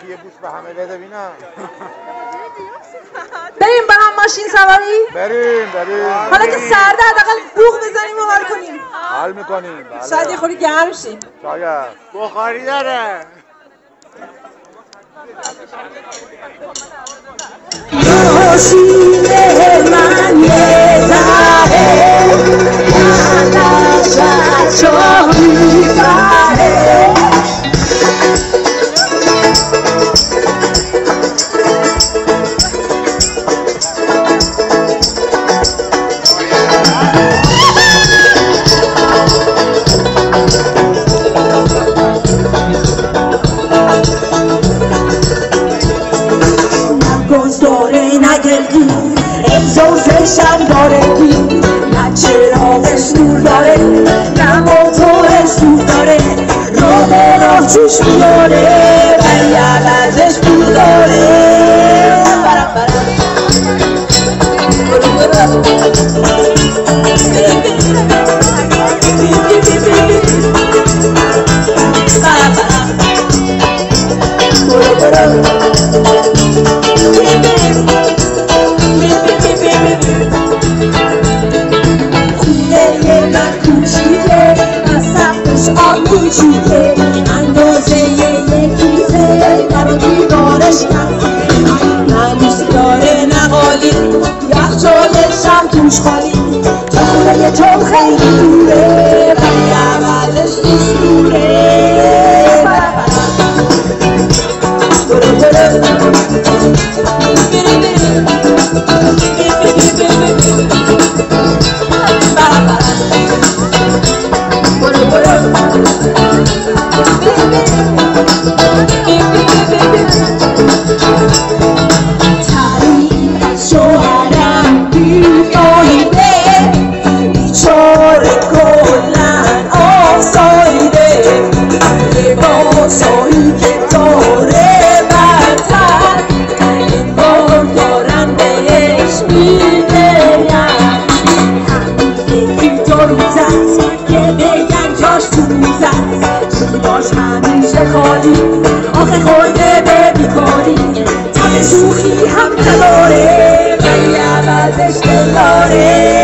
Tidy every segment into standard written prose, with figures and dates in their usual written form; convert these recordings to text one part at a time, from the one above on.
یه بوس به همه بده ببینم. بریم با هم ماشین سواری؟ بریم. حالا که سرده حداقل بوق بزنیم و حال کنیم. حال میکنیم. شاید یه خوری گرم شیم. شاید. بخاری داره. ماشین من یه ذره لعنت از جا میبره امزوزشم دارگی نه چراغش نور داره نه موتورش نور داره راه چوش میاره ولی عوضش پول داره کوچیکه اندازه یکیزه در دیوارش نه دوست داره نه قالی یخچالش هم توش خالی خونه تو خیلی دوره ولی عملش نیست دوره آخه خورده به بیکاری تب شوخی هم نداره ولی عوضش دلاره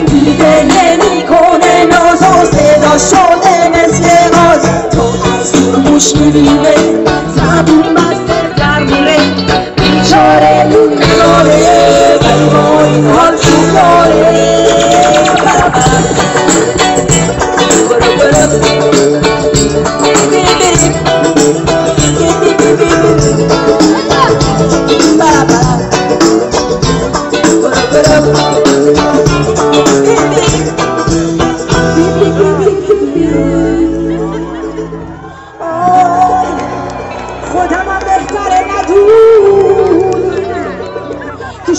دیگه نمی کنه ناز و صدا شده مثل غاز تو از دور موش میبینه زبون بسته در میره بیچاره نون نداره ولی با این حال چوب داره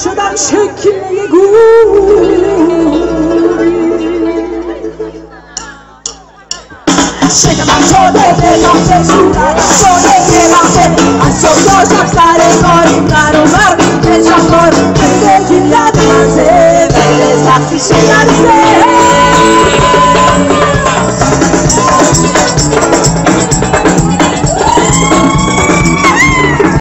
شدم شکل گوی شکمم شده دلم صورت شده لحظه از صبح تا شب سر کاریم در و بر کشم کار بگیر لب منزه بله سختی شنرزه